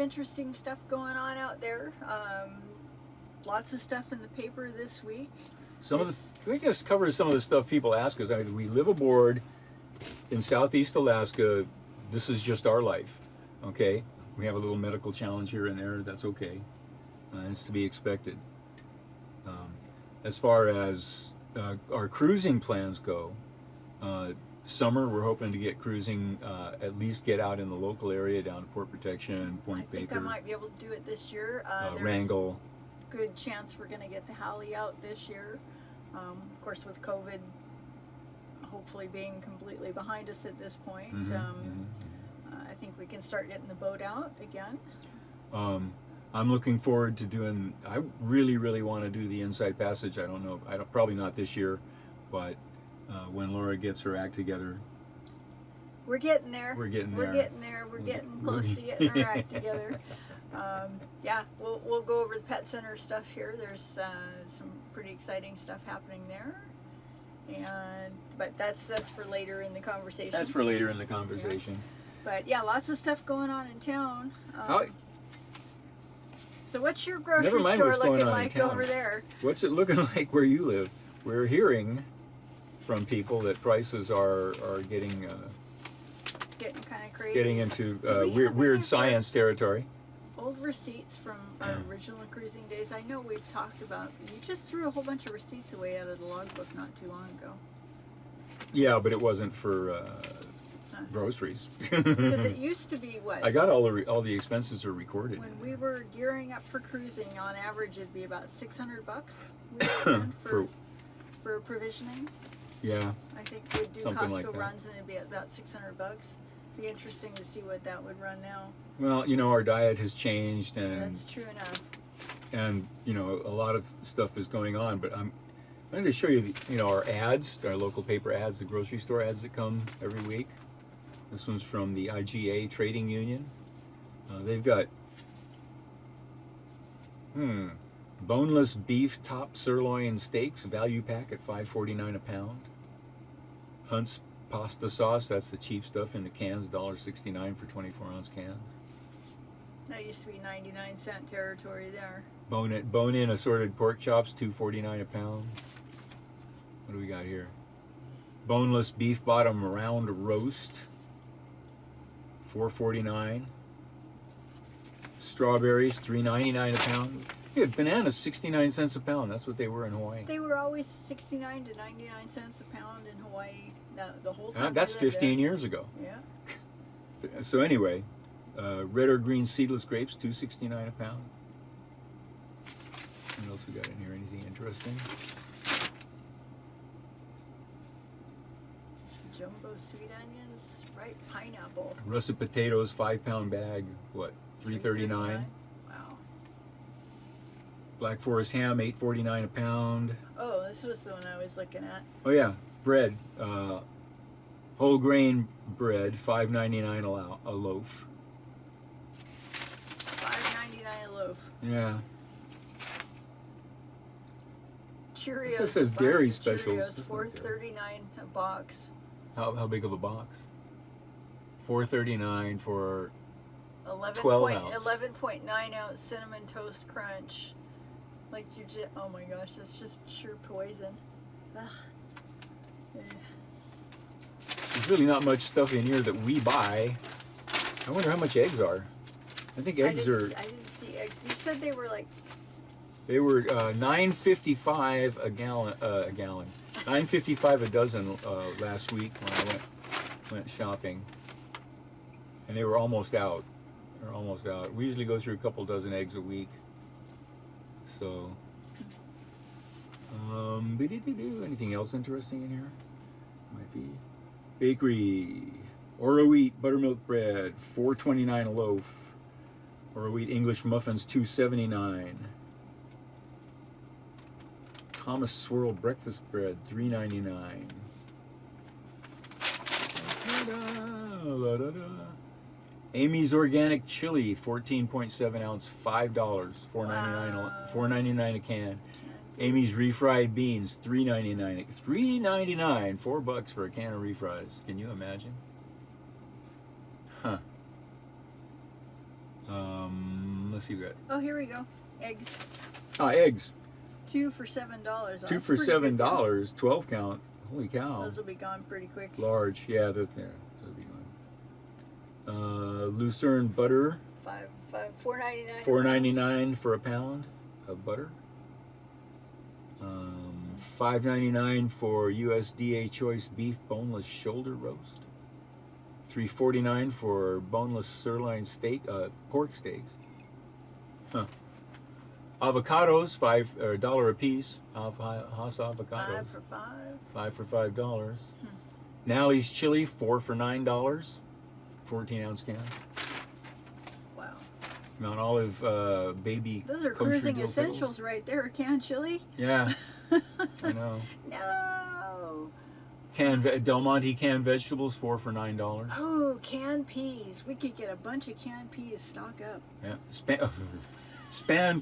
interesting stuff going on out there. Lots of stuff in the paper this week. We just cover some of the stuff people ask us. I mean, we live aboard in Southeast Alaska. This is just our life, okay? We have a little medical challenge here and there. That's okay. It's to be expected. As far as our cruising plans go, summer we're hoping to get cruising, at least get out in the local area down to Port Protection, Point Baker. I think I might be able to do it this year. Wrangell. Good chance we're going to get the Hallie out this year. Of course, with COVID hopefully being completely behind us at this point, I think we can start getting the boat out again. I'm looking forward to doing. I really want to do the Inside Passage. I don't know. Probably not this year, but when Laura gets her act together. We're getting there. We're getting there. We're getting close to getting our act together. Yeah, we'll go over the pet center stuff here. There's some pretty exciting stuff happening there, but that's for later in the conversation. That's for later in the conversation. Yeah. But yeah, lots of stuff going on in town. So what's your grocery store looking like over there? What's it looking like where you live? We're hearing from people that prices are getting kind of crazy. Getting into weird science territory. Old receipts from our original cruising days. I know we've talked about. You just threw a whole bunch of receipts away out of the logbook not too long ago. Yeah, but it wasn't for groceries. Because it used to be what? I got all the expenses are recorded. When we were gearing up for cruising, on average, it'd be about $600 we spend for provisioning. Yeah. I think we'd do Something Costco like that. runs, and it'd be about $600. Be interesting to see what that would run now. Well, our diet has changed, and That's true enough. And a lot of stuff is going on. But I'm going to show you, our ads, our local paper ads, the grocery store ads that come every week. This one's from the IGA Trading Union. They've got boneless beef top sirloin steaks value pack at $5.49 a pound. Hunt's pasta sauce, that's the cheap stuff in the cans, $1.69 for 24-ounce cans. That used to be 99-cent territory there. Bone-in assorted pork chops, $2.49 a pound. What do we got here? Boneless beef bottom round roast, $4.49. Strawberries, $3.99 a pound. Yeah, bananas, 69 cents a pound. That's what they were in Hawaii. They were always 69 to 99 cents a pound in Hawaii the whole time. That's 15 years ago. Yeah. So anyway, red or green seedless grapes, $2.69 a pound. What else we got in here? Anything interesting? Jumbo sweet onions, right? Pineapple. Russet potatoes, 5-pound bag. What? $3.39. Wow. Black Forest ham, $8.49 a pound. Oh, this was the one I was looking at. Oh yeah, bread, whole grain bread, $5.99 a loaf. $5.99 a loaf. Yeah. Cheerios. This says dairy specials. Cheerios, $4.39 a box. How big of a box? $4.39 for 12 ounce. 11.9 ounce cinnamon toast crunch. Like you just, oh my gosh, that's just pure poison. Ugh. There's really not much stuff in here that we buy. I wonder how much eggs are. I think eggs are. I didn't see eggs. You said they were like. They were $9.55 a gallon. $9.55 a dozen last week when I went shopping, and they were almost out. They're almost out. We usually go through a couple dozen eggs a week. So, anything else interesting in here? Might be bakery. Oro wheat buttermilk bread, $4.29 a loaf. Oro wheat English muffins, $2.79. Thomas Swirl breakfast bread, $3.99. Amy's organic chili, 14.7 ounce, $5, $4.99 a can. Amy's refried beans, $3.99. $3.99, $4 for a can of refries. Can you imagine? Huh. Let's see, we got Oh, here we go. Eggs. eggs. 2 for $7. Well, 2 that's for a pretty good deal. $7, 12 count. Holy cow! Those will be gone pretty quick. Large, yeah, that'll be gone. Lucerne butter, $4.99. $4.99 for a pound of butter. $5.99 for USDA choice beef boneless shoulder roast. $3.49 for boneless sirloin steak, pork steaks. Huh. Avocados, $5 a piece. Haas avocados. 5 for 5. 5 for $5. Nally's chili, 4 for $9. 14-ounce can. Wow. Mount Olive baby. Those are kosher cruising dill essentials pickles. right there. Canned chili. Yeah, I know. No. Del Monte canned vegetables, 4 for $9. Oh, canned peas. We could get a bunch of canned peas. Stock up. Yeah, spam,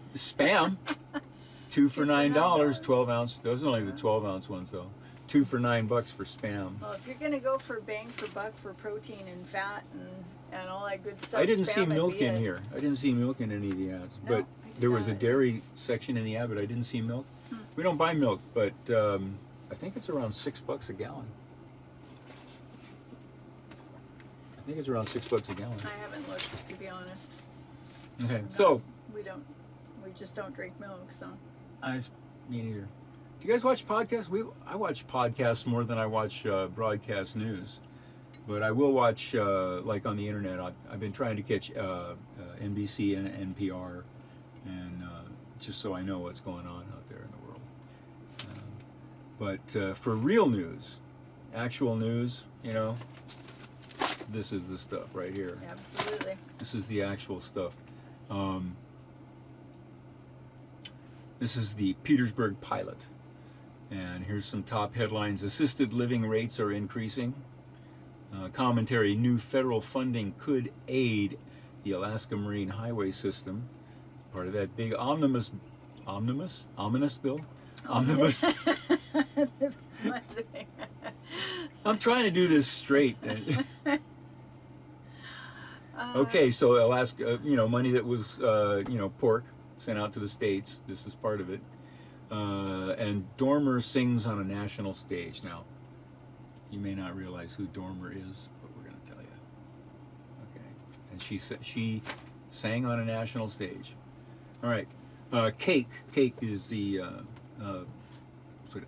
2 for $9. $9. 12-ounce. Those are only the 12-ounce ones though. 2 for $9 for spam. Well, if you're gonna go for bang for buck for protein and fat and all that good stuff, I didn't spam see would milk be in it. here. I didn't see milk in any of the ads, No, but I did there was a not. dairy section in the ad, but I didn't see milk. We don't buy milk, but I think it's around $6 a gallon. I think it's around $6 a gallon. I haven't looked, to be honest. Okay, so We just don't drink milk, so. me neither. Do you guys watch podcasts? I watch podcasts more than I watch broadcast news, but I will watch like on the internet. I've been trying to catch NBC and NPR, and just so I know what's going on out there in the world. But for real news, actual news, this is the stuff right here. Absolutely. This is the actual stuff. This is the Petersburg pilot. And here's some top headlines. Assisted living rates are increasing. Commentary, new federal funding could aid the Alaska Marine Highway System. Part of that big omnibus bill? Omnibus. I'm trying to do this straight. Okay, so Alaska, money that was, pork sent out to the states. This is part of it. And Dormer sings on a national stage. Now, you may not realize who Dormer is, but we're going to tell you. Okay, and she sang on a national stage. All right, Cake is the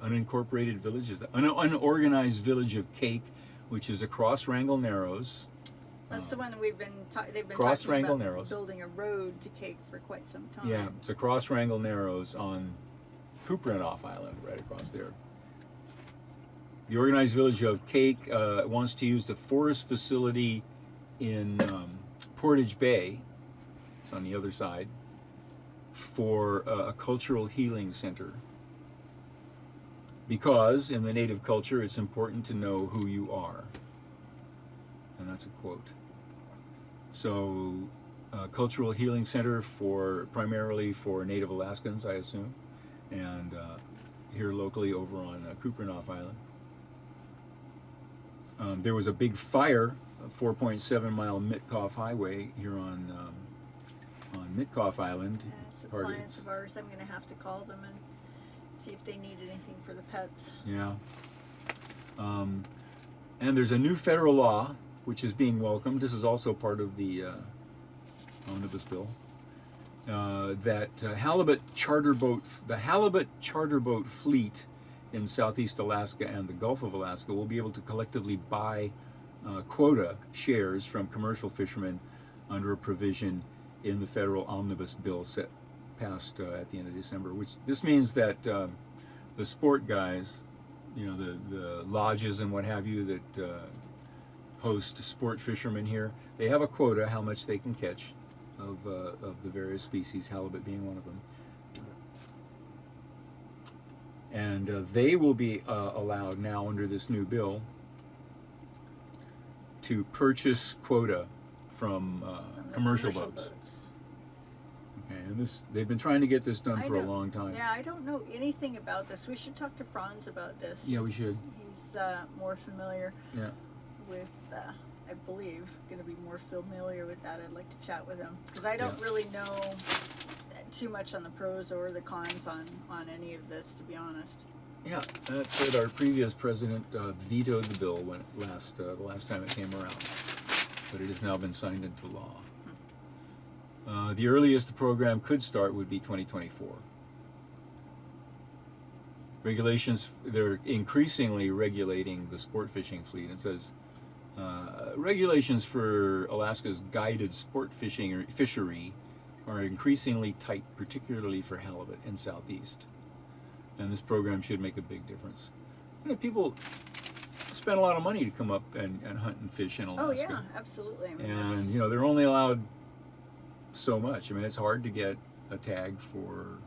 unincorporated village, is the unorganized village of Cake, which is across Wrangell Narrows. That's the one that they've been Cross talking Wrangell about Narrows. building a road to Cake for quite some time. Yeah, it's across Wrangell Narrows on Kupranoff Island, right across there. The organized village of Cake wants to use the forest facility in Portage Bay, it's on the other side, for a cultural healing center. Because in the native culture, it's important to know who you are. And that's a quote. So, cultural healing center primarily for Native Alaskans, I assume, and here locally over on Kupranoff Island. There was a big fire, a 4.7 mile Mitkoff Highway here on Mitkoff Island. It's a clients of ours. I'm going to have to call them and see if they need anything for the pets. Yeah. And there's a new federal law which is being welcomed. This is also part of the omnibus bill. That the Halibut charter boat fleet in Southeast Alaska and the Gulf of Alaska will be able to collectively buy quota shares from commercial fishermen under a provision in the federal omnibus bill passed at the end of December. Which this means that the sport guys, the lodges and what have you that host sport fishermen here, they have a quota how much they can catch of the various species, halibut being one of them. And they will be allowed now under this new bill to purchase quota from commercial boats. Okay, and they've been trying to get this done for a long time. Yeah, I don't know anything about this. We should talk to Franz about this. Yeah, we should. He's more familiar Yeah. with I believe, going to be more familiar with that. I'd like to chat with him because I don't Yeah. really know too much on the pros or the cons on any of this, to be honest. Yeah, that said, our previous president vetoed the bill when the last time it came around, but it has now been signed into law. The earliest the program could start would be 2024. Regulations, they're increasingly regulating the sport fishing fleet. It says, regulations for Alaska's guided sport fishery are increasingly tight, particularly for halibut in Southeast. And this program should make a big difference. You know, people spend a lot of money to come up and hunt and fish in Alaska. Oh yeah, absolutely. I mean, And you know, they're only allowed so much. I mean, it's hard to get a tag for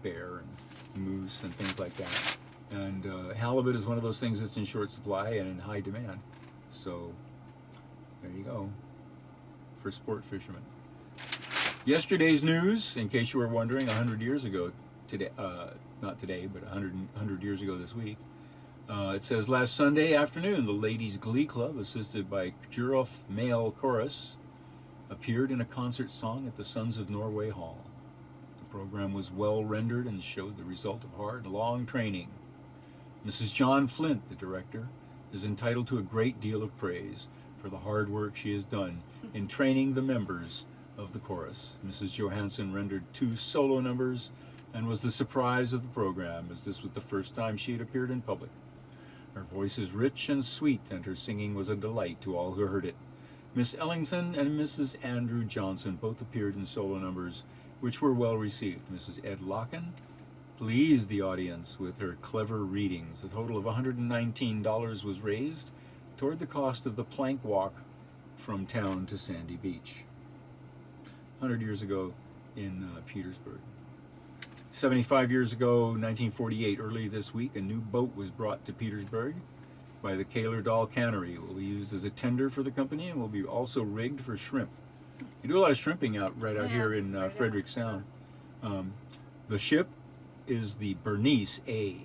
bear and moose and things like that. And halibut is one of those things that's in short supply and in high demand. So there you go for sport fishermen. Yesterday's news, in case you were wondering, 100 years ago today, not today, but 100 years ago this week. It says, last Sunday afternoon, the Ladies' Glee Club, assisted by Jurov Male Chorus, appeared in a concert song at the Sons of Norway Hall. The program was well rendered and showed the result of hard, long training. Mrs. John Flint, the director, is entitled to a great deal of praise for the hard work she has done in training the members of the chorus. Mrs. Johansson rendered 2 solo numbers and was the surprise of the program, as this was the first time she had appeared in public. Her voice is rich and sweet, and her singing was a delight to all who heard it. Miss Ellingson and Mrs. Andrew Johnson both appeared in solo numbers, which were well received. Mrs. Ed Locken pleased the audience with her clever readings. A total of $119 was raised toward the cost of the plank walk from town to Sandy Beach. 100 years ago in Petersburg. 75 years ago, 1948, early this week, a new boat was brought to Petersburg by the Lealea Cannery. It will be used as a tender for the company and will be also rigged for shrimp. You do a lot of shrimping out here in Frederick Sound. The ship is the Bernice A.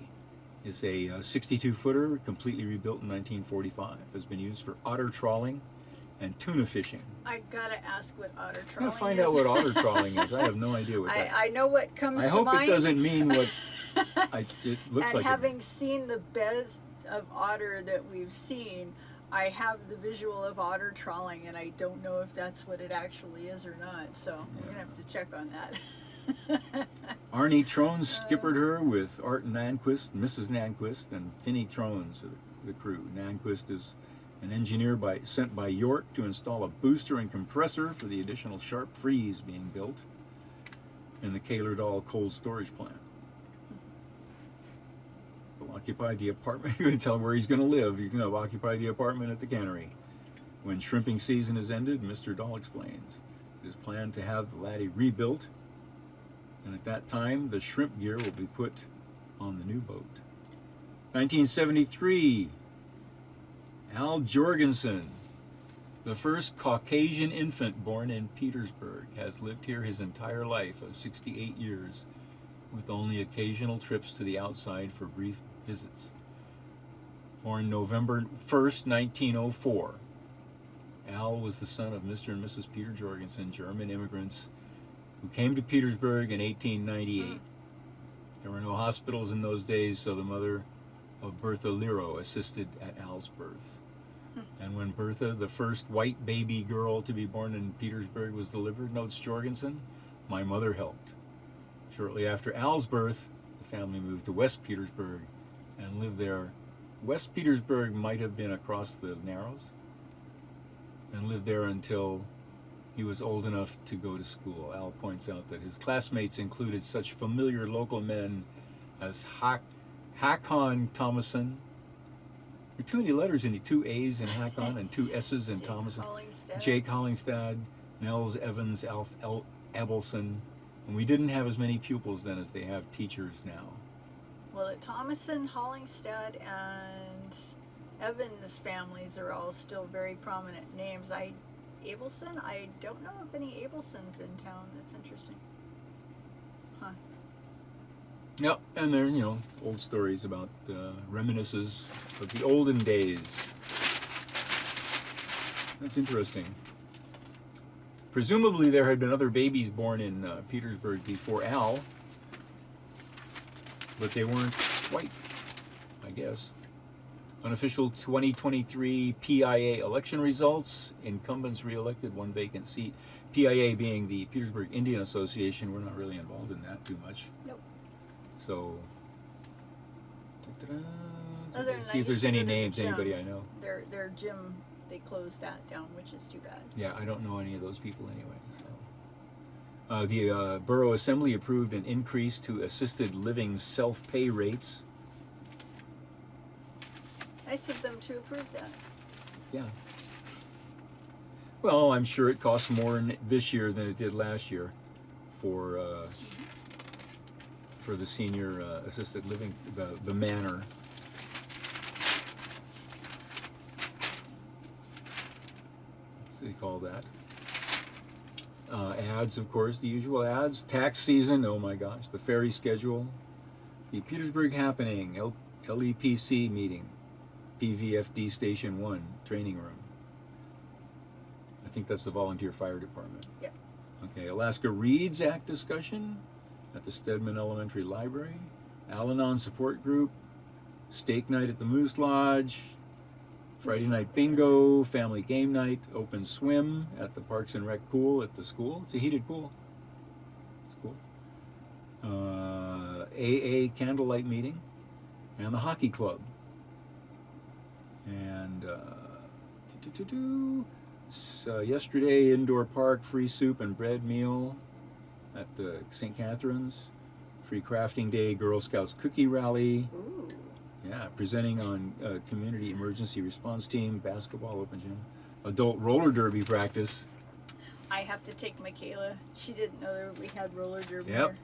It's a 62-footer, completely rebuilt in 1945. Has been used for otter trawling and tuna fishing. I gotta ask what otter I'm trawling gonna find is. out what otter trawling is. I have no idea what that. I know what comes I to hope mind. it doesn't mean what it looks And like. having seen the beds of otter that we've seen, I have the visual of otter trawling, and I don't know if that's what it actually is or not. So we're gonna have to check on that. Arnie Trones skippered her with Art Nanquist, Mrs. Nanquist, and Finney Trones, the crew. Nanquist is an engineer sent by York to install a booster and compressor for the additional sharp freeze being built in the Lealea cold storage plant. He'll occupy the apartment. You're going to tell him where he's going to live. He's going to occupy the apartment at the cannery. When shrimping season is ended, Mr. Dahl explains, it is planned to have the laddie rebuilt, and at that time, the shrimp gear will be put on the new boat. 1973, Al Jorgensen, the first Caucasian infant born in Petersburg, has lived here his entire life of 68 years, with only occasional trips to the outside for brief visits. Born November 1st, 1904, Al was the son of Mr. and Mrs. Peter Jorgensen, German immigrants who came to Petersburg in 1898. There were no hospitals in those days, so the mother of Bertha Lero assisted at Al's birth. And when Bertha, the first white baby girl to be born in Petersburg, was delivered, notes Jorgensen, my mother helped. Shortly after Al's birth, the family moved to West Petersburg and lived there. West Petersburg might have been across the Narrows, and lived there until he was old enough to go to school. Al points out that his classmates included such familiar local men as Hakon Thomason. There are too many letters in the 2 A's in Hakon and 2 S's in Thomason. Jake Hollingstad, Nels Evans, Alf Abelson. And we didn't have as many pupils then as they have teachers now. Well, Thomason, Hollingstad, and Evans families are all still very prominent names. Abelson? I don't know of any Abelsons in town. That's interesting. Huh. Yep, and they're, old stories about reminiscences of the olden days. That's interesting. Presumably there had been other babies born in Petersburg before Al, but they weren't white, I guess. Unofficial 2023 PIA election results. Incumbents re-elected, one vacant seat. PIA being the Petersburg Indian Association. We're not really involved in that too much. Nope. So, Other than see if there's any names, anybody I know. Their gym, they closed that down, which is too bad. Yeah, I don't know any of those people anyway. So, the Borough Assembly approved an increase to assisted living self-pay rates. Nice of them to approve that. Yeah. Well, I'm sure it costs more this year than it did last year for the senior assisted living, the manor. What's they call that? Ads, of course, the usual ads. Tax season, oh my gosh, the Ferry schedule. The Petersburg Happening, LEPC meeting, PVFD Station 1, training room. I think that's the Volunteer Fire Department. Yep. Okay, Alaska Reads Act discussion at the Stedman Elementary Library. Al-Anon support group. Steak night at the Moose Lodge. Friday night bingo, family game night, open swim at the Parks and Rec pool at the school. It's a heated pool. It's cool. AA candlelight meeting, and the hockey club. And so yesterday, indoor park, free soup and bread meal at the St. Catherine's. Free crafting day, Girl Scouts cookie rally. Ooh. Yeah, presenting on community emergency response team, basketball, open gym, adult roller derby practice. I have to take Michaela. She didn't know that we had roller derby. Yep.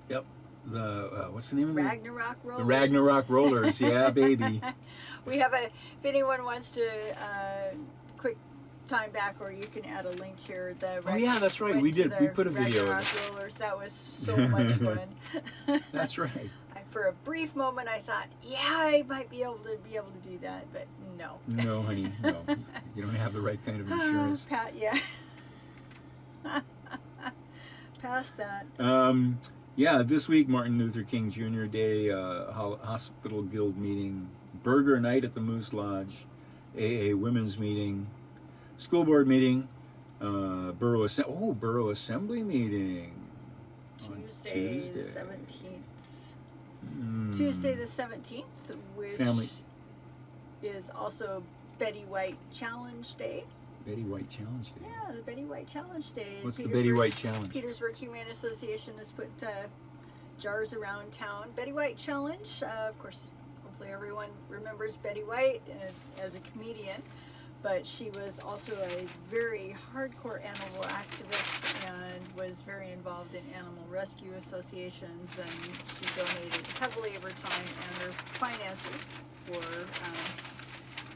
Yep. The what's the name of Ragnarok rollers. The Ragnarok rollers. Yeah, baby. We have if anyone wants to quick time back, or you can add a link here. Oh yeah, that's right. We did. We put a video of Ragnarok it. rollers. That was so much fun. That's right. For a brief moment, I thought, yeah, I might be able to do that, but no. No, honey, no. You don't have the right kind of insurance. Yeah. Past that. Yeah, this week, Martin Luther King Jr. Day, Hospital Guild meeting, Burger Night at the Moose Lodge, AA Women's meeting, School Board meeting, Borough Assembly meeting. Tuesday. The 17th. Tuesday the 17th, which is also Betty White Challenge Day. Betty White Challenge Day. Yeah, the Betty White Challenge Day. What's the Betty White Challenge? Petersburg Humane Association has put jars around town. Betty White Challenge, of course, hopefully everyone remembers Betty White as a comedian, but she was also a very hardcore animal activist and was very involved in animal rescue associations, and she donated heavily of her time and her finances for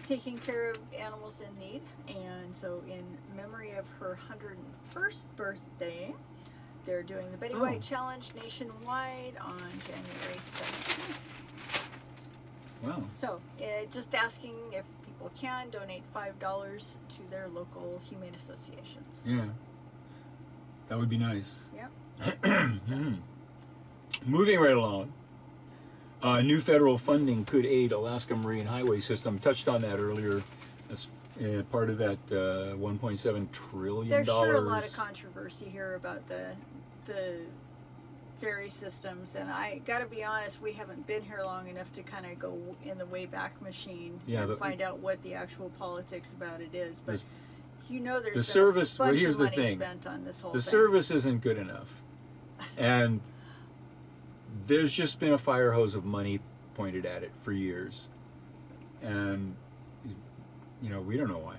taking care of animals in need. And so in memory of her 101st birthday, they're doing the Betty White Challenge nationwide on January 17th. Wow. So just asking if people can donate $5 to their local humane associations. Yeah. That would be nice. Yep. Moving right along. New federal funding could aid Alaska Marine Highway System. Touched on that earlier. That's part of that $1.7 trillion. There's sure a lot of controversy here about the ferry systems, and I gotta be honest, we haven't been here long enough to kind of go in the Wayback Machine and find out what the actual politics about it is. But there's the been service. a bunch Well, here's of the money thing: spent on this whole the thing. service isn't good enough, and there's just been a fire hose of money pointed at it for years, and we don't know why.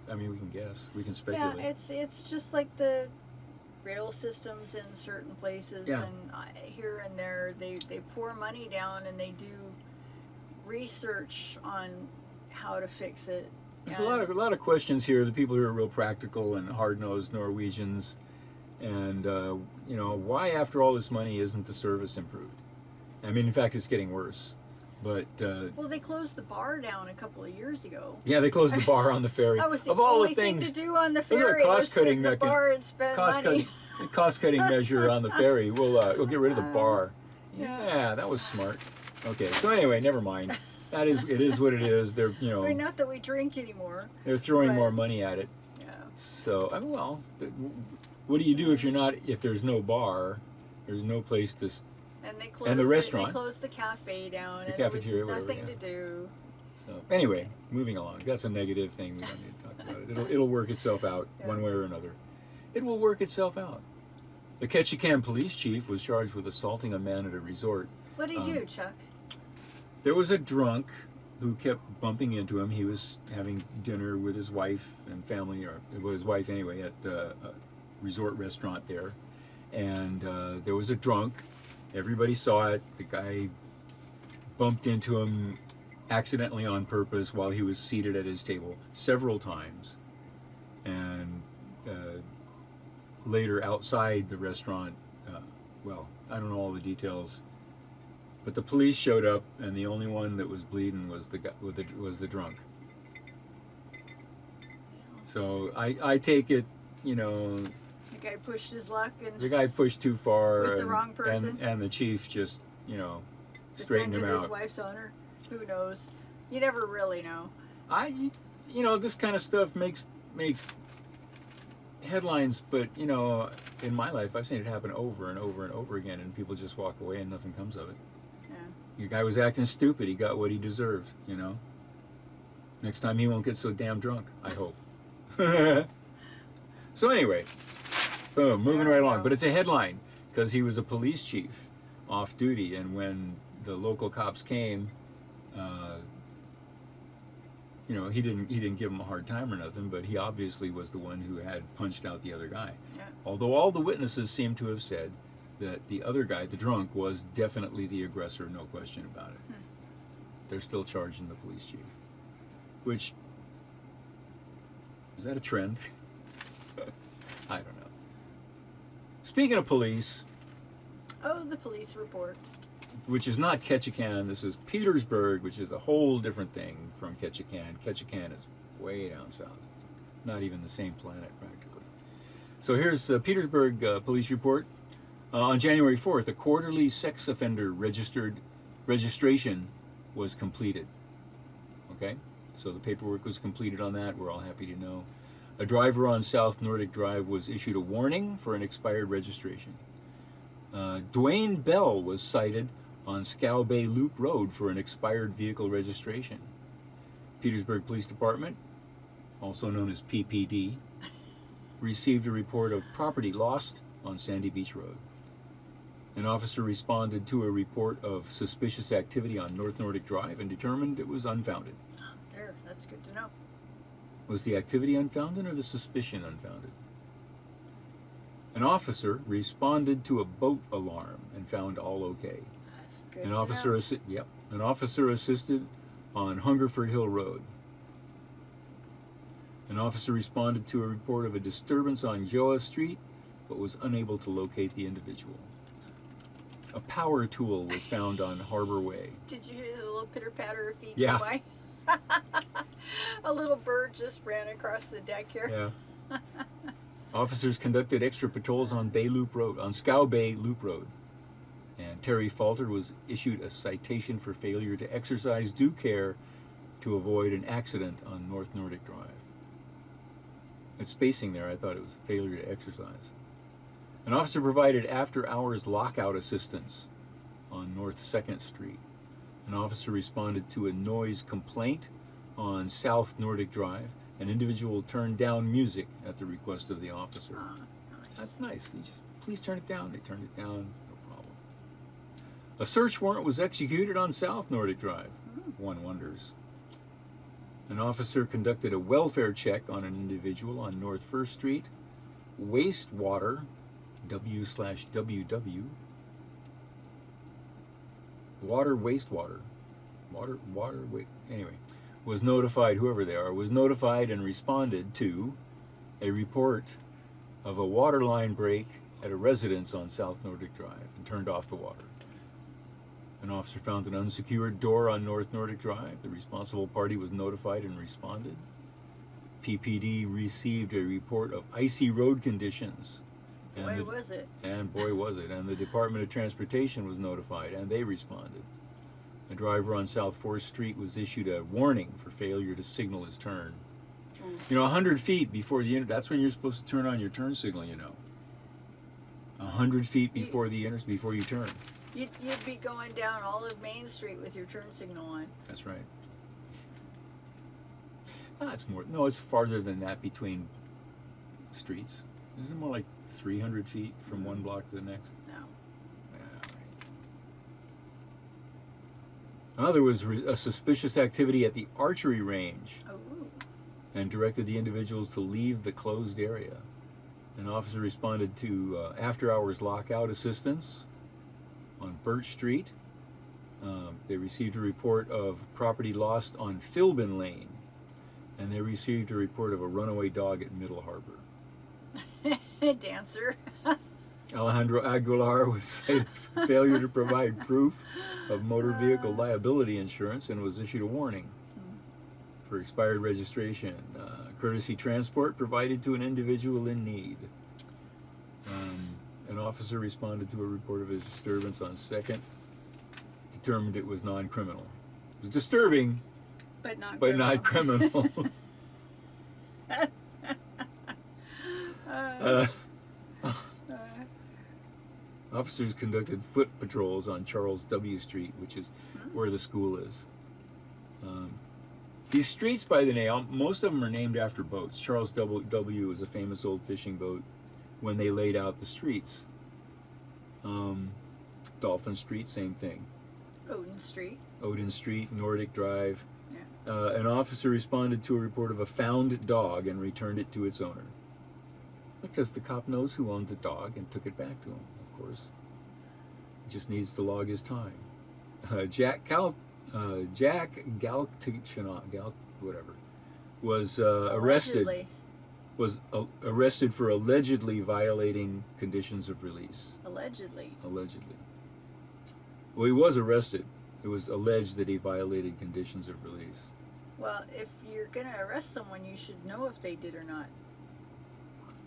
I mean, we can guess, we can speculate. Yeah, it's just like the rail systems in certain places, and here and there they pour money down and they do research on how to fix it. There's a lot of questions here. The people who are real practical and hard-nosed Norwegians, and why after all this money isn't the service improved? I mean, in fact, it's getting worse. But Well, they closed the bar down a couple of years ago. yeah, they closed the bar on the ferry. That was the Of all only the thing things, to do on the those are ferry. Was sit cost-cutting in the bar and spend money. cost-cutting measure on the ferry. We'll get rid of the bar. yeah. Yeah, that was smart. Okay, so anyway, never mind. It is what it is. They're I mean, not that we drink anymore. they're throwing but- more money at it. Yeah. So I mean, well, what do you do if there's no bar, there's no place to And they closed the restaurant. They closed the cafe down. The and cafeteria, there was whatever, nothing to do. So anyway, moving along. That's a negative thing. We don't need to talk about it. It'll work itself out one way or another. It will work itself out. The Ketchikan police chief was charged with assaulting a man at a resort. What did he do, Chuck? There was a drunk who kept bumping into him. He was having dinner with his wife and family, or well, his wife anyway, at a resort restaurant there. And there was a drunk. Everybody saw it. The guy bumped into him accidentally on purpose while he was seated at his table several times. And later outside the restaurant, well, I don't know all the details, but the police showed up, and the only one that was bleeding was the guy, was the drunk. So I take it, you know, The guy pushed his luck and the guy pushed too far, With the wrong person? and the chief just, you know, straightened him defended his out. wife's honor. Who knows? You never really know. You know, this kind of stuff makes headlines, but you know, in my life, I've seen it happen over and over and over again, and people just walk away and nothing comes of it. Yeah. The guy was acting stupid. He got what he deserved. You know. Next time he won't get so damn drunk. I hope. So anyway, boom, moving There right we along. go. But it's a headline because he was a police chief off duty, and when the local cops came, you know, he didn't give him a hard time or nothing, but he obviously was the one who had punched out the other guy. Yeah. Although all the witnesses seem to have said that the other guy, the drunk, was definitely the aggressor, no question about it. They're still charging the police chief. Which, is that a trend? I don't know. Speaking of police, Oh, the police report. which is not Ketchikan, this is Petersburg, which is a whole different thing from Ketchikan. Ketchikan is way down south. Not even the same planet, practically. So here's Petersburg police report. On January 4th, a quarterly sex offender registration was completed. Okay? So the paperwork was completed on that. We're all happy to know. A driver on South Nordic Drive was issued a warning for an expired registration. Dwayne Bell was cited on Scow Bay Loop Road for an expired vehicle registration. Petersburg Police Department, also known as PPD, received a report of property lost on Sandy Beach Road. An officer responded to a report of suspicious activity on North Nordic Drive and determined it was unfounded. There, that's good to know. Was the activity unfounded or the suspicion unfounded? An officer responded to a boat alarm and found all okay. That's good An to officer, know. an officer assisted on Hungerford Hill Road. An officer responded to a report of a disturbance on Joa Street, but was unable to locate the individual. A power tool was found on Harbor Way. Did you hear the little pitter patter of feet Yeah. go by? A little bird just ran across the deck here. Yeah. Officers conducted extra patrols on Bay Loop Road, on Scow Bay Loop Road. And Terry Falter was issued a citation for failure to exercise due care to avoid an accident on North Nordic Drive. It's spacing there, I thought it was a failure to exercise. An officer provided after-hours lockout assistance on North 2nd Street. An officer responded to a noise complaint on South Nordic Drive. An individual turned down music at the request of the officer. Ah, nice. That's nice. He just, please turn it down. They turned it down, no problem. A search warrant was executed on South Nordic Drive. One wonders. An officer conducted a welfare check on an individual on North 1st Street. Wastewater, W/WW. Anyway, was notified, whoever they are, was notified and responded to a report of a water line break at a residence on South Nordic Drive and turned off the water. An officer found an unsecured door on North Nordic Drive. The responsible party was notified and responded. PPD received a report of icy road conditions. Boy, was it. And boy, was it. And the Department of Transportation was notified, and they responded. A driver on South 4th Street was issued a warning for failure to signal his turn. You know, 100 feet before the that's when you're supposed to turn on your turn signal, you know. 100 feet before before you turn. You'd be going down all of Main Street with your turn signal on. That's right. That's more. No, it's farther than that between streets. Isn't it more like 300 feet from one block to the next? No. There was a suspicious activity at the archery range, Oh. and directed the individuals to leave the closed area. An officer responded to after-hours lockout assistance on Birch Street. They received a report of property lost on Philbin Lane, and they received a report of a runaway dog at Middle Harbor. Dancer. Alejandro Aguilar was cited for failure to provide proof of motor vehicle liability insurance and was issued a warning for expired registration. Courtesy transport provided to an individual in need. An officer responded to a report of his disturbance on 2nd, determined it was non-criminal. It was disturbing, But not but not criminal. Officers conducted foot patrols on Charles W. Street, which is where the school is. These streets, by the name, most of them are named after boats. Charles W. is a famous old fishing boat when they laid out the streets. Dolphin Street, same thing. Odin Street. Odin Street, Nordic Drive. Yeah. An officer responded to a report of a found dog and returned it to its owner. Because the cop knows who owned the dog and took it back to him, of course. He just needs to log his time. Jack Galtichinot, whatever, was arrested. Was arrested for allegedly violating conditions of release. Allegedly. Allegedly. Well, he was arrested. It was alleged that he violated conditions of release. Well, if you're going to arrest someone, you should know if they did or not.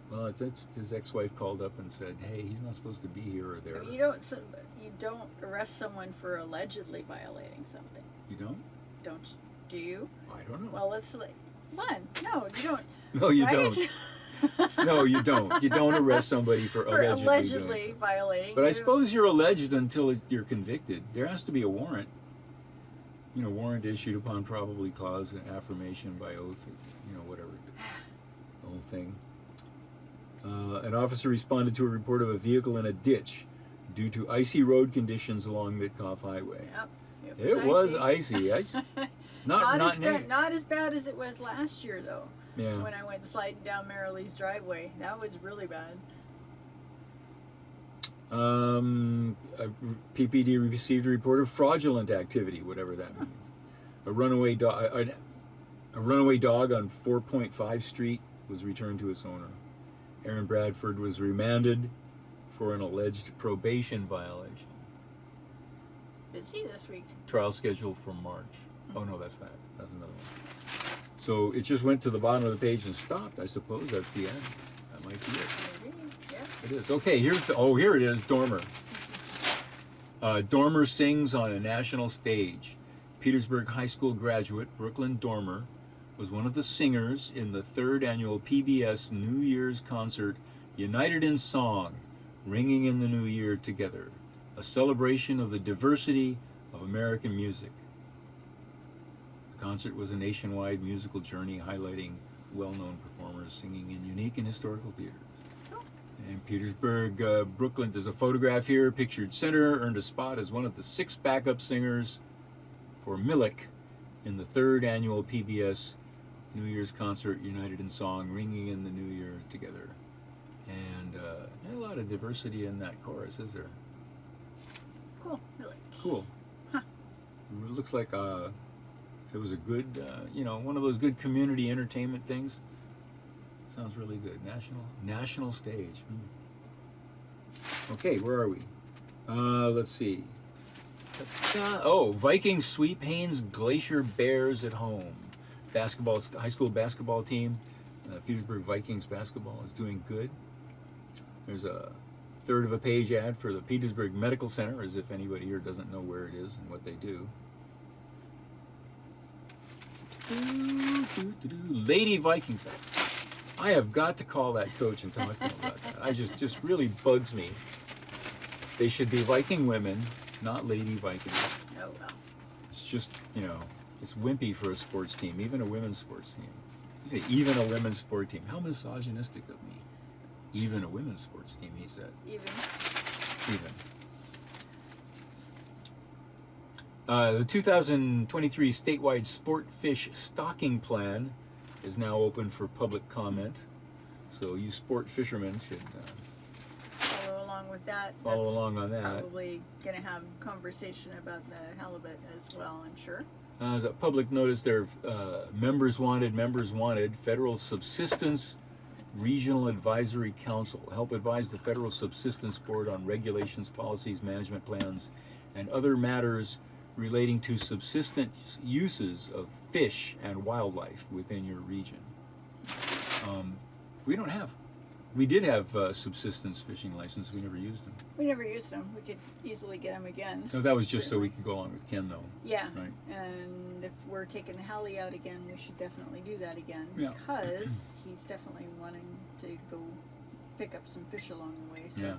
Well, his ex-wife called up and said, "Hey, he's not supposed to be here or there." You don't arrest someone for allegedly violating something. You don't? Don't you? Do you? I don't know. Well, let's Len. No, you don't. No, you right? don't. No, you don't. You don't arrest somebody for allegedly doing violating. But I suppose you're alleged until you're convicted. There has to be a warrant. You know, warrant issued upon probably cause and affirmation by oath, or, whatever. The whole thing. An officer responded to a report of a vehicle in a ditch due to icy road conditions along Mitkoff Highway. Yep. It was icy. Not as bad as it was last year, though. Yeah. When I went sliding down Marilee's driveway, that was really bad. PPD received a report of fraudulent activity, whatever that means. A runaway dog on 4.5 Street was returned to its owner. Aaron Bradford was remanded for an alleged probation violation. Busy this week. Trial scheduled for March. Oh no, that's that. That's another one. So it just went to the bottom of the page and stopped. I suppose that's the end. That might be it. Maybe. Yeah. It is. Okay, here it is, Dormer. Dormer sings on a national stage. Petersburg High School graduate Brooklyn Dormer was one of the singers in the 3rd annual PBS New Year's concert, United in Song, Ringing in the New Year Together, a celebration of the diversity of American music. The concert was a nationwide musical journey highlighting well-known performers singing in unique and historical theaters. In Petersburg, Brooklyn, there's a photograph here, pictured center, earned a spot as one of the 6 backup singers for Milik in the 3rd annual PBS New Year's concert, United in Song, Ringing in the New Year Together. And a lot of diversity in that chorus, is there? Cool. Really. Cool. Huh. It looks like it was a good, one of those good community entertainment things. Sounds really good. National stage. Okay, where are we? Let's see. Vikings sweep Haynes Glacier Bears at home. Basketball, high school basketball team. Petersburg Vikings basketball is doing good. There's a third of a page ad for the Petersburg Medical Center, as if anybody here doesn't know where it is and what they do. Lady Vikings. I have got to call that coach and talk to him about that. I just really bugs me. They should be Viking women, not Lady Vikings. Oh well. It's just, it's wimpy for a sports team, even a women's sports team. You say, even a women's sports team. How misogynistic of me. Even a women's sports team, he said. Even. The 2023 statewide sport fish stocking plan is now open for public comment. So you sport fishermen should follow along with that. follow That's along on that. Probably going to have conversation about the halibut as well, I'm sure. As a public notice, there members wanted, Federal Subsistence Regional Advisory Council. Help advise the Federal Subsistence Board on regulations, policies, management plans, and other matters relating to subsistence uses of fish and wildlife within your region. We did have subsistence fishing license. We never used them. We never used them. We could easily get them again. No, that was just so we could go along with Ken, though. Yeah. Right. And if we're taking the Hallie out again, we should definitely do that again. Yeah. Because he's definitely wanting to go pick up some fish along the way. So. Yeah.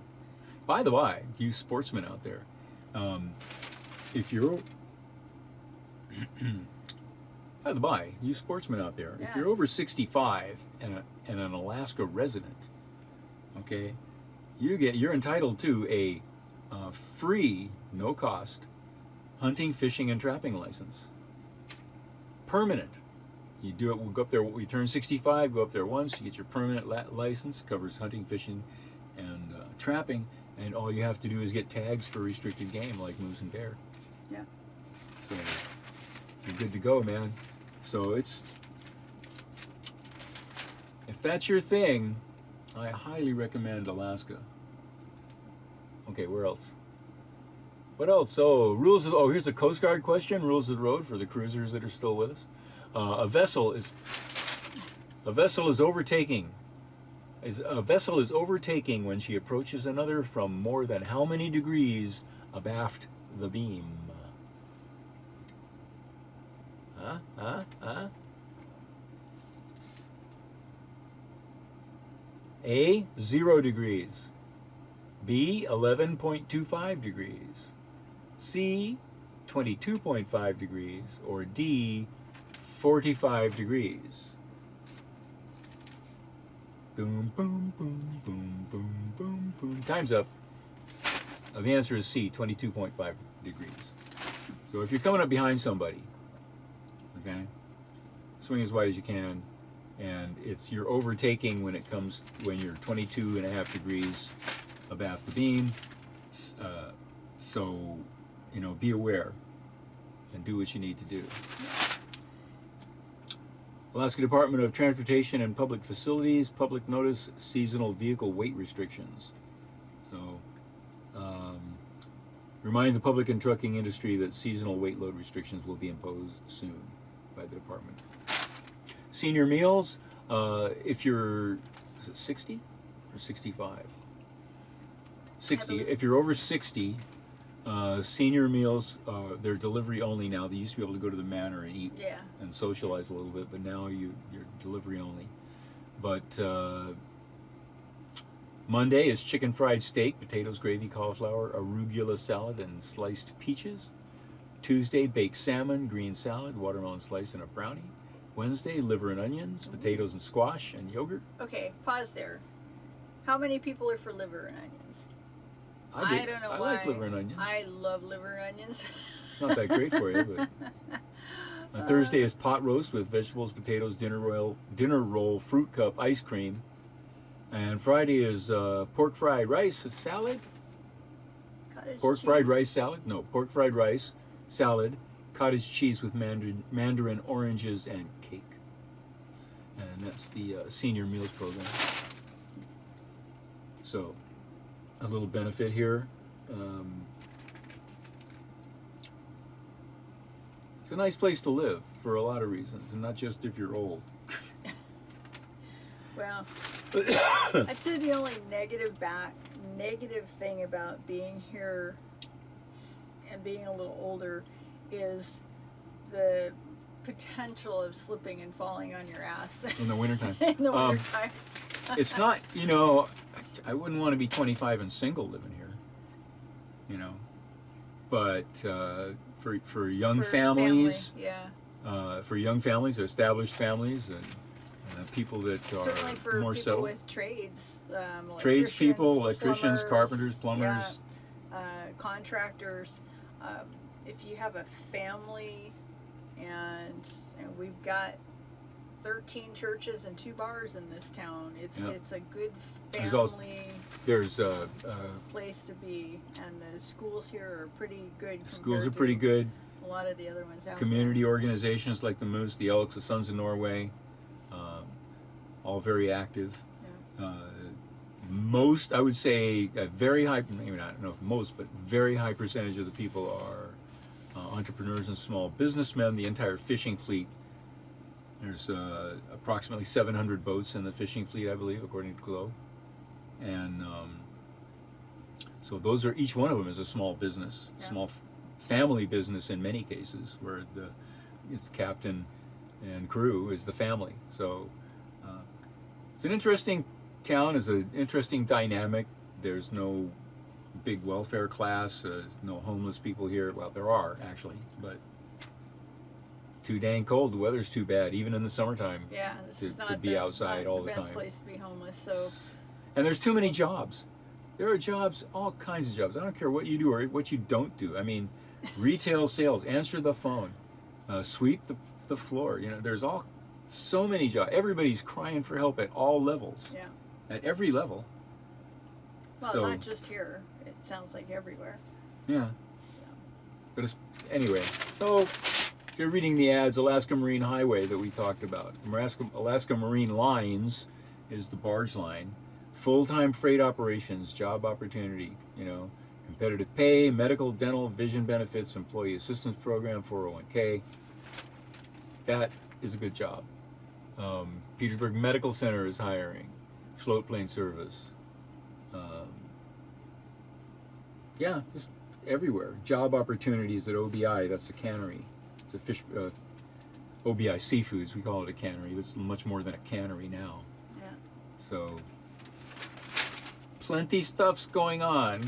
By the way, you sportsmen out there, if you're by the by, you sportsmen out there, if Yeah. you're over 65 and an Alaska resident, okay, you're entitled to a free, no cost hunting, fishing, and trapping license. Permanent. You do it. We'll go up there. We turn 65. Go up there once. You get your permanent license. Covers hunting, fishing, and trapping. And all you have to do is get tags for restricted game like moose and bear. Yeah. So you're good to go, man. So if that's your thing, I highly recommend Alaska. Okay, where else? What else? So here's a Coast Guard question. Rules of the road for the cruisers that are still with us. A vessel is overtaking when she approaches another from more than how many degrees abaft the beam? A, 0 degrees. B, 11.25 degrees. C, 22.5 degrees. Or D, 45 degrees. Boom, boom, boom, boom, boom, boom, boom. Time's up. The answer is C, 22.5 degrees. So if you're coming up behind somebody, okay, swing as wide as you can, and you're overtaking when you're 22.5 degrees abaft the beam. So, be aware and do what you need to do. Alaska Department of Transportation and Public Facilities, public notice, seasonal vehicle weight restrictions. So, remind the public and trucking industry that seasonal weight load restrictions will be imposed soon by the department. Senior meals, if you're, is it 60 or 65? 60. If you're over 60, senior meals, they're delivery only now. They used to be able to go to the manor and eat and socialize a little bit, but now you're delivery only. But Monday is chicken fried steak, potatoes, gravy, cauliflower, arugula salad, and sliced peaches. Tuesday, baked salmon, green salad, watermelon slice, and a brownie. Wednesday, liver and onions, potatoes and squash, and yogurt. Okay, pause there. How many people are for liver and onions? I don't know I why. like liver and onions. I love liver and onions. It's not that great for you, but Thursday is pot roast with vegetables, potatoes, dinner roll, fruit cup, ice cream. And Friday is pork fried rice salad. Pork fried rice salad? No, pork fried rice salad, cottage cheese with mandarin oranges, and cake. And that's the senior meals program. So, a little benefit here. It's a nice place to live for a lot of reasons, and not just if you're old. Well, I'd say the only negative thing about being here and being a little older is the potential of slipping and falling on your ass In the wintertime. in the wintertime. It's not, I wouldn't want to be 25 and single living here, but for young families, for young families, established families, and people that Certainly are for more people settled. with trades, Tradespeople, electricians, plumbers, carpenters, plumbers. contractors. If you have a family, and we've got 13 churches and 2 bars in this town, it's a good family There's place to be, and the schools here are pretty good. schools are compared pretty to good. A lot of the other ones out Community organizations like the Moose, the Elks, the Sons of Norway, all very active. Yeah. Most, I would say, a very high, maybe not most, but very high percentage of the people are entrepreneurs and small businessmen. The entire fishing fleet, there's approximately 700 boats in the fishing fleet, I believe, according to Globe. And so those are, each one of them is a small business, Yeah. small family business in many cases, where it's captain and crew is the family. So it's an interesting town, is an interesting dynamic. There's no big welfare class, there's no homeless people here. Well, there are actually, but too dang cold. The weather's too bad, even in the summertime. Yeah, this to is not be outside all the the best time. place to be homeless. So And there's too many jobs. There are jobs, all kinds of jobs. I don't care what you do or what you don't do. I mean, retail sales, answer the phone, sweep the floor. There's so many jobs. Everybody's crying for help at all levels. yeah, At every level. well, So, not just here. It sounds like everywhere. yeah. But anyway, so if you're reading the ads, Alaska Marine Highway that we talked about. Alaska Marine Lines is the barge line. Full-time freight operations, job opportunity, competitive pay, medical, dental, vision benefits, employee assistance program, 401k. That is a good job. Petersburg Medical Center is hiring. Float plane service. Just everywhere. Job opportunities at OBI, that's a cannery. It's a fish, OBI Seafoods, we call it a cannery. It's much more than a cannery now. Yeah. So, plenty stuff's going on.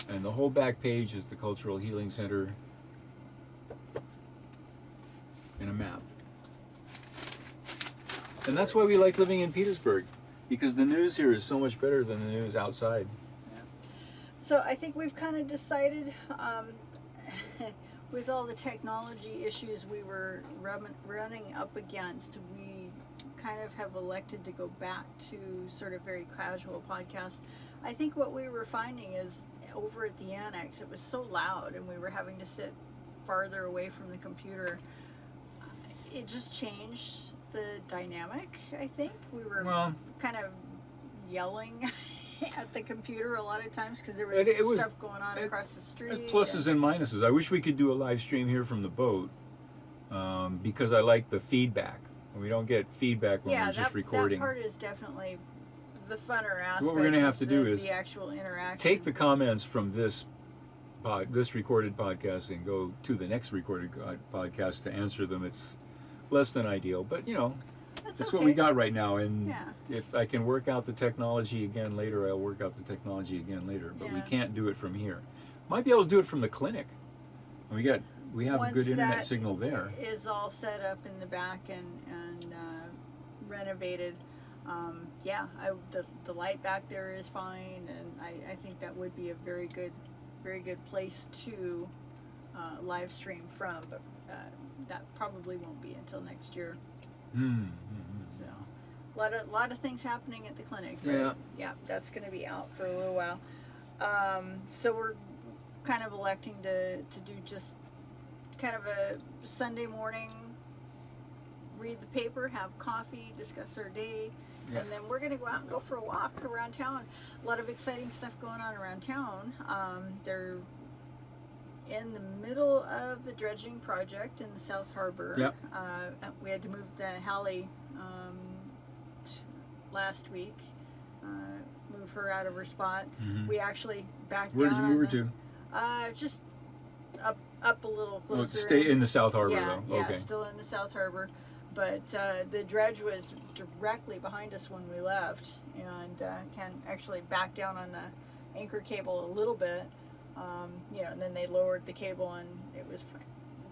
And the whole back page is the Cultural Healing Center and a map. And that's why we like living in Petersburg, because the news here is so much better than the news outside. So I think we've kind of decided, with all the technology issues we were running up against, we kind of have elected to go back to sort of very casual podcasts. I think what we were finding is over at the annex, it was so loud and we were having to sit farther away from the computer. It just changed the dynamic, I think. We were kind of yelling at the computer a lot of times because there was stuff going on across the street. Pluses and minuses. I wish we could do a live stream here from the boat, because I like the feedback. We don't get feedback when we're just recording. That part is definitely the funner aspect. So what we're going to have to do is the actual interaction. Take the comments from this recorded podcast and go to the next recorded podcast to answer them. It's less than ideal, but that's okay. what we got right now. And Yeah. if I can work out the technology again later, I'll work out the technology again later. But we Yeah. can't do it from here. Might be able to do it from the clinic. We have a good internet signal there. Is all set up in the back and renovated. The light back there is fine, and I think that would be a very good place to live stream from. But that probably won't be until next year. Mm-hmm. So, a lot of things happening at the clinic. Yeah. Yeah, that's going to be out for a little while. So we're kind of electing to do just kind of a Sunday morning, read the paper, have coffee, discuss our day, and then we're going to go out and go for a walk around town. A lot of exciting stuff going on around town. They're in the middle of the dredging project in the South Harbor. Yep. We had to move the Hallie last week. Move her out of her spot. Mhm. We actually backed Where down. did you move her to? Just up a little Oh, closer. stay in the South Harbor, Yeah, though. yeah, Okay. still in the South Harbor. But the dredge was directly behind us when we left, and can actually back down on the anchor cable a little bit. And then they lowered the cable, and it was fine.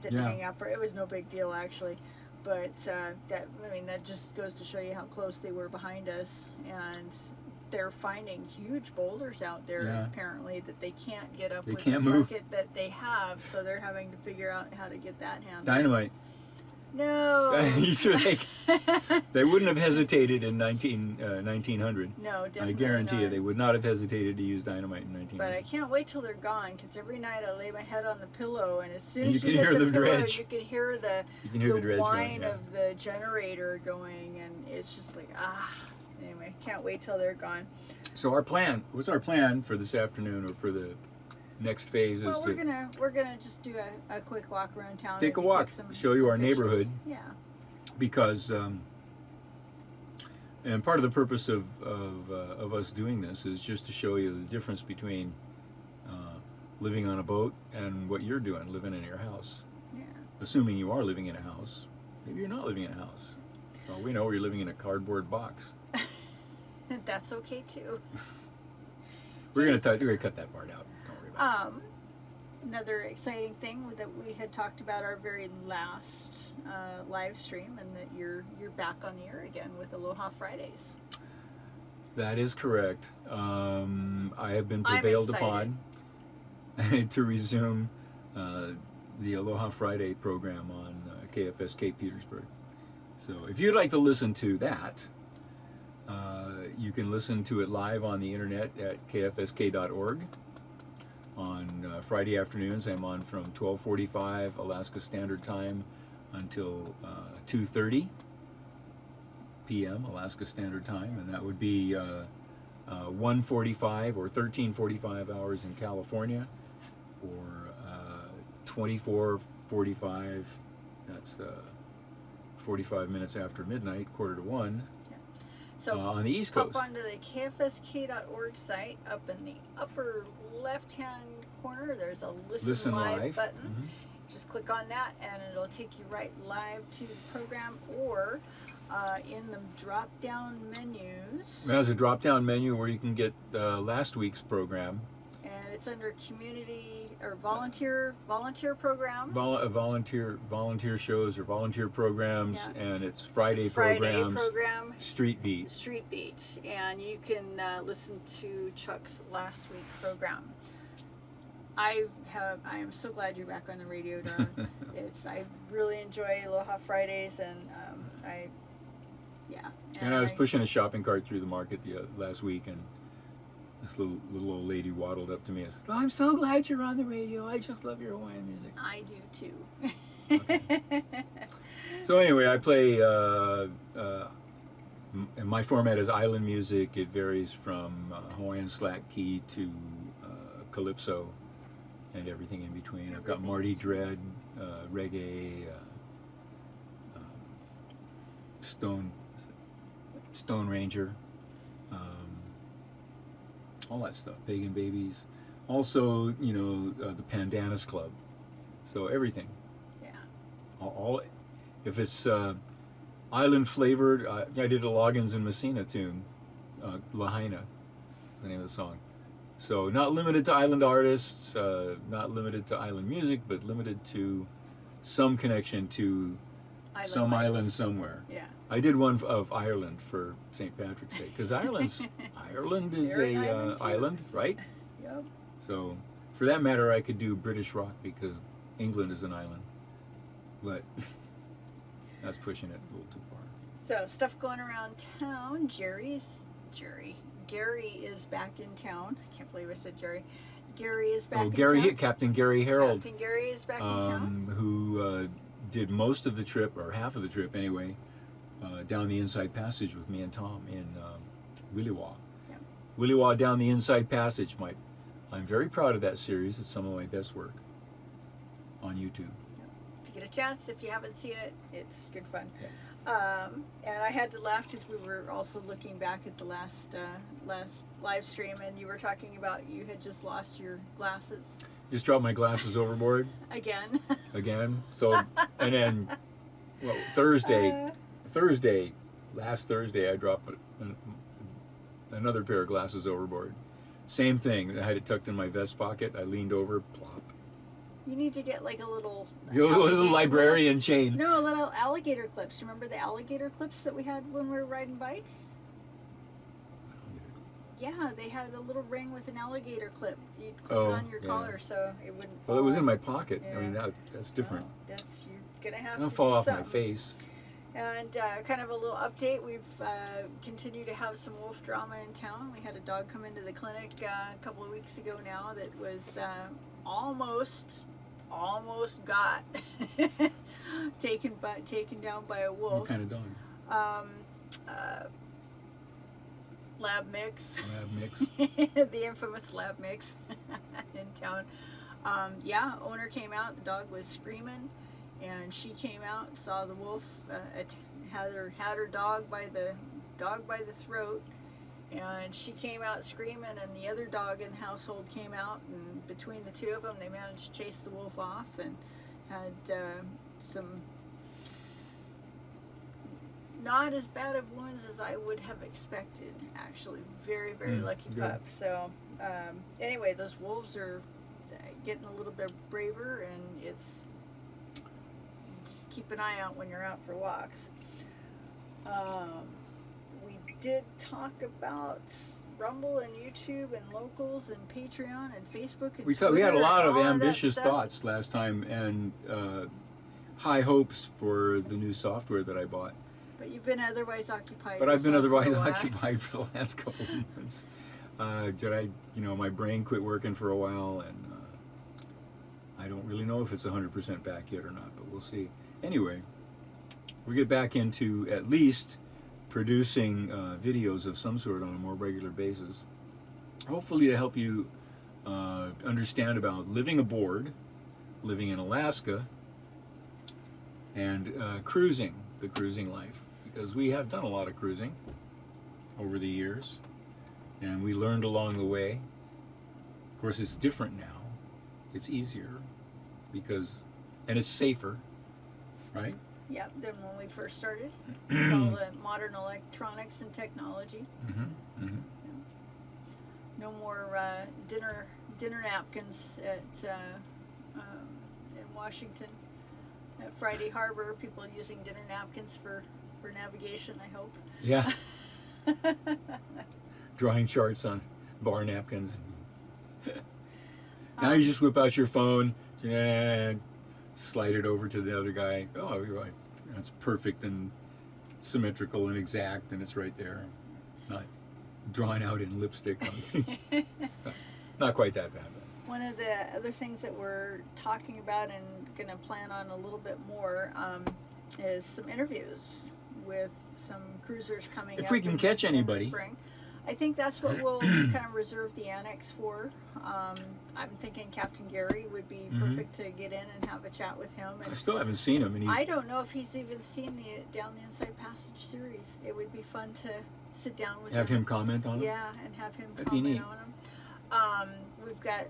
Didn't Yeah. hang up. It was no big deal actually. But that just goes to show you how close they were behind us, and they're finding huge boulders out there Yeah. apparently that they can't get up They with can't the move. bucket that they have, so they're having to figure out how to get that handled. Dynamite. No. You sure they wouldn't have hesitated in 1900. No, I definitely guarantee you not. they would not have hesitated to use dynamite in 1900. But I can't wait till they're gone, because every night I lay my head on the pillow, and as soon And as you you can hit hear the the pillow, dredge. you can hear the You can hear the dredge going, whine yeah. of the generator going, and it's just like Anyway, can't wait till they're gone. So what's our plan for this afternoon, or for the next phase? Well, is we're to gonna just do a quick walk around town. take a and walk, take show you some our pictures. neighborhood. Yeah. Because and part of the purpose of us doing this is just to show you the difference between living on a boat and what you're doing, living in your house. Yeah. Assuming you are living in a house. Maybe you're not living in a house. Well, we know you're living in a cardboard box. That's okay too. We're gonna cut that part out. Don't worry about it. Another exciting thing that we had talked about our very last live stream, and that you're back on the air again with Aloha Fridays. That is correct. I have been I'm prevailed excited. upon to resume the Aloha Friday program on KFSK Petersburg. So if you'd like to listen to that, you can listen to it live on the internet at kfsk.org. On Friday afternoons, I'm on from 12:45 Alaska Standard Time until 2:30 p.m. Alaska Standard Time, and that would be 1:45 or 13:45 hours in California, or 24:45. That's 45 minutes after midnight, 1:45. So On the East hop Coast. onto the kfsk.org site. Up in the upper left-hand corner, there's a Listen Live button. Mhm. Just click on that, and it'll take you right live to the program, or in the drop-down menus. There's a drop-down menu where you can get last week's program. And it's under community or volunteer programs. Volunteer shows or volunteer programs, Yeah. and it's Friday program, Street Beat. Street Beat, and you can listen to Chuck's last week program. I am so glad you're back on the radio, darling. I really enjoy Aloha Fridays, and And I was pushing a shopping cart through the market last week, and this little old lady waddled up to me and said, "Oh, I'm so glad you're on the radio. I just love your Hawaiian music." I do too. So anyway, I play. My format is island music. It varies from Hawaiian slack key to calypso, and everything in between. I've got Marty Dread, reggae, Stone Ranger, all that stuff. Pagan Babies. Also, the Pandanus Club. So everything. Yeah. All if it's island flavored. I did a Loggins and Messina tune, Lahaina is the name of the song. So not limited to island artists, not limited to island music, but limited to some connection to some life. island somewhere. Yeah. I did one of Ireland for St. Patrick's Day, because Ireland is They're an a island, too. island, right? Yep. So for that matter, I could do British rock because England is an island, but that's pushing it a little too far. So stuff going around town. Gary is back in town. I can't believe I said Jerry. Gary is back in town. Captain Gary Harold, Captain Gary is back in town. who did most of the trip, or half of the trip anyway, down the Inside Passage with me and Tom in Lealea. Yeah. Lealea down the Inside Passage. I'm very proud of that series. It's some of my best work. on YouTube. If you get a chance, if you haven't seen it, it's good fun. Yeah. And I had to laugh because we were also looking back at the last live stream, and you were talking about you had just lost your glasses Just dropped my glasses overboard again. again. So, and then, well, last Thursday, I dropped another pair of glasses overboard. Same thing. I had it tucked in my vest pocket. I leaned over, plop. You need to get like a little librarian chain. No, little alligator clips. Remember the alligator clips that we had when we were riding bike? Yeah, they had a little ring with an alligator clip. You'd clip it on your collar so it wouldn't fall. Well, it was in my pocket. Yeah. I mean, that's different. That's you're gonna have It'll to fall do off something. my face. And kind of a little update. We've continued to have some wolf drama in town. We had a dog come into the clinic a couple of weeks ago now that was almost got taken down by a wolf. What kind of dog? Lab mix. Lab mix. The infamous lab mix in town. Owner came out. The dog was screaming, and she came out, saw the wolf, had her dog by the throat, and she came out screaming, and the other dog in the household came out, and between the two of them, they managed to chase the wolf off and had some not as bad of wounds as I would have expected. Actually, very lucky good. pup. So anyway, those wolves are getting a little bit braver, and it's just keep an eye out when you're out for walks. We did talk about Rumble and YouTube and locals and Patreon and Facebook and We Twitter had a lot and of all that ambitious stuff. thoughts last time, and high hopes for the new software that I bought. But you've been otherwise occupied. But I've been yourself for otherwise a while. occupied for the last couple of months. My brain quit working for a while, and I don't really know if it's 100% back yet or not, but we'll see. Anyway, we get back into at least producing videos of some sort on a more regular basis. Hopefully to help you understand about living aboard, living in Alaska, and cruising, the cruising life. Because we have done a lot of cruising over the years, and we learned along the way. Of course, it's different now. It's easier and it's safer, right? Yep, than when we first started. With all the modern electronics and technology. Mm-hmm. Mm-hmm. No more dinner napkins in Washington. At Friday Harbor, people using dinner napkins for navigation, I hope. Yeah. Drawing charts on bar napkins. Now you just whip out your phone, slide it over to the other guy. Oh, you're right. That's perfect and symmetrical and exact, and it's right there. Not drawn out in lipstick. Not quite that bad. One of the other things that we're talking about and going to plan on a little bit more is some interviews with some cruisers coming up. If we can catch in the anybody. spring. I think that's what we'll kind of reserve the annex for. I'm thinking Captain Gary would be perfect to get in and have a chat with him. I And still haven't seen him, and I don't know if he's even seen the Down the Inside Passage series. It would be fun to sit down with have him comment on it. Yeah, and have him That'd be comment neat. on them. We've got,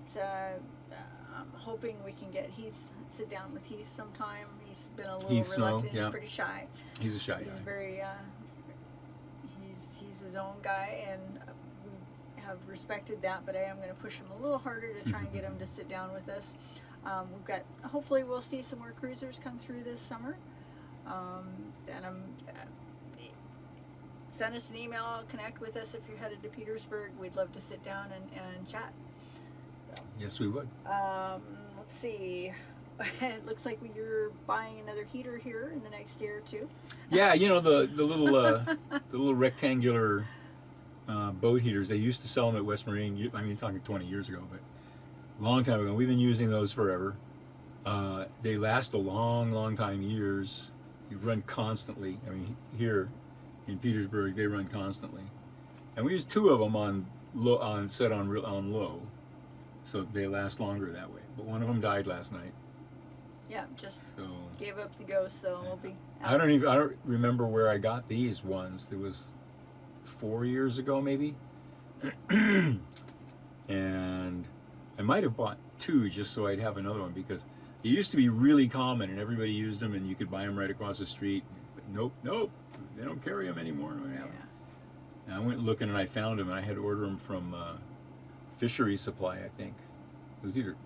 I'm hoping we can get Heath, sit down with Heath sometime. He's been a little Heath Snow, reluctant. yeah. He's pretty shy. He's a shy He's guy. very, he's his own guy, and we have respected that, but I am going to push him a little harder to try and get him to sit down with us. We've got, hopefully we'll see some more cruisers come through this summer. And send us an email, connect with us if you're headed to Petersburg. We'd love to sit down and chat. Yes, we would. Let's see. It looks like you're buying another heater here in the next year or two. Yeah, the little rectangular boat heaters. They used to sell them at West Marine. I mean, talking 20 years ago, but a long time ago. We've been using those forever. They last a long time, years. You run constantly. I mean, here in Petersburg, they run constantly, and we use two of them on low, set on low, so they last longer that way. But one of them died last night. Yeah, just So gave up the ghost, so we'll be I don't remember where I got these ones. It was 4 years ago maybe. And I might have bought two just so I'd have another one, because it used to be really common and everybody used them and you could buy them right across the street. But nope, they don't carry them anymore. Yeah. And I went looking and I found them, and I had to order them from Fishery Supply, I think. It was either,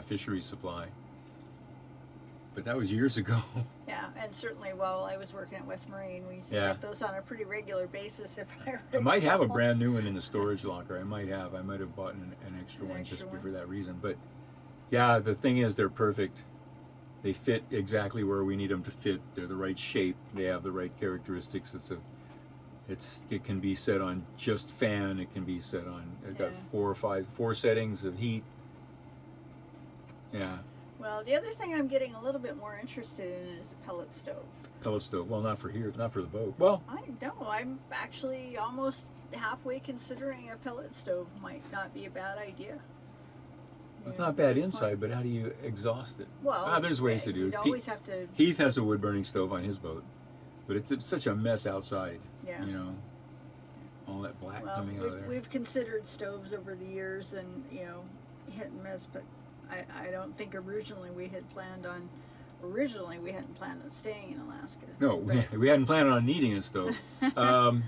Fishery Supply. But that was years ago. Yeah, and certainly while I was working at West Marine, we used to Yeah. get those on a pretty regular basis. If I I might have a recall. brand new one in the storage locker. I might have bought an extra An one extra just one. for that reason. But yeah, the thing is, they're perfect. They fit exactly where we need them to fit. They're the right shape. They have the right characteristics. It can be set on just fan. It can be set on. It's got Yeah. four settings of heat. Yeah, Well, the other thing I'm getting a little bit more interested in is a pellet stove. pellet stove. Well, not for here, not for the boat. Well, I know. I'm actually almost halfway considering a pellet stove might not be a bad idea. it's You know, not at bad this inside, point. but how do you exhaust it? Well, there's ways to do you'd it. always have to. Heath has a wood burning stove on his boat, but it's such a mess outside. Yeah. You know, all that black Well, coming out of there. we've considered stoves over the years, and hit and miss. But I don't think originally we hadn't planned on staying in Alaska. No, we hadn't planned on needing a stove. But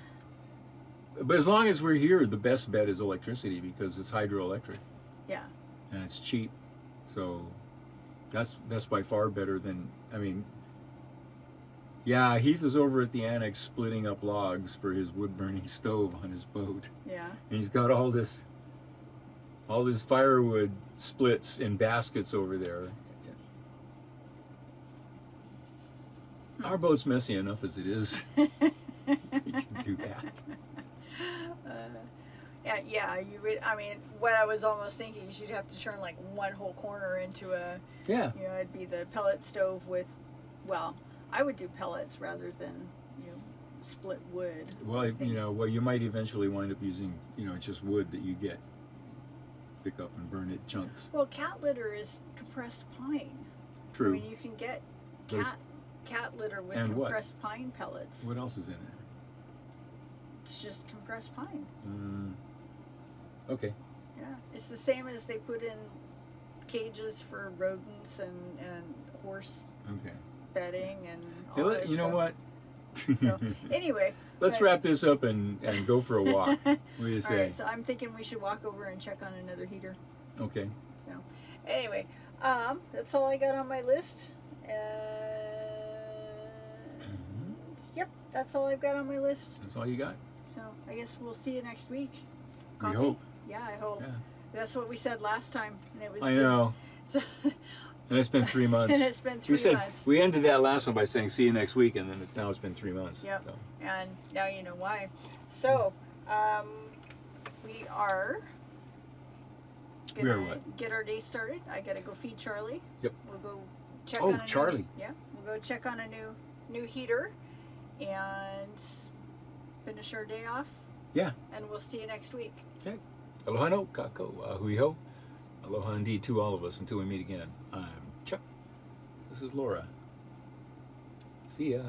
as long as we're here, the best bet is electricity, because it's hydroelectric Yeah. and it's cheap. So that's by far better than, yeah, Heath is over at the annex splitting up logs for his wood burning stove on his boat. Yeah. And he's got all this firewood splits in baskets over there. Our boat's messy enough as it is. You can do that. Yeah. You would. I mean, what I was almost thinking is you'd have to turn like one whole corner into a. Yeah. It'd be the pellet stove with. Well, I would do pellets rather than split wood. Well, you might eventually wind up using, just wood that you pick up and burn it chunks. Well, cat litter is compressed pine. True. I mean, you can get Those- cat litter with And what? compressed pine pellets. What else is in there? It's just compressed pine. Okay. Yeah, it's the same as they put in cages for rodents and horse Okay. bedding and Hey, all that you know stuff. what? So anyway, Let's but- wrap this up and go for a walk. What do you all say? right, so I'm thinking we should walk over and check on another heater. Okay. So anyway, that's all I got on my list. Yep, that's all I've got on my list. That's all you got? So I guess we'll see you next week. We hope. Yeah, I hope. Yeah. That's what we said last time, and it was. I know. So, And it's been 3 months. and it's been 3 We said months. we ended that last one by saying see you next week, and then now it's been 3 months. Yep. So. And now you know why. So, we are We are gonna what? get our day started. I gotta go feed Charlie. Yep. We'll go check Oh, on a Charlie. we'll go check on a new heater and finish our day off. Yeah. And we'll see you next week. Okay. Aloha no, kako, ahui ho. Aloha indeed to all of us until we meet again. I'm Chuck. This is Laura. See ya.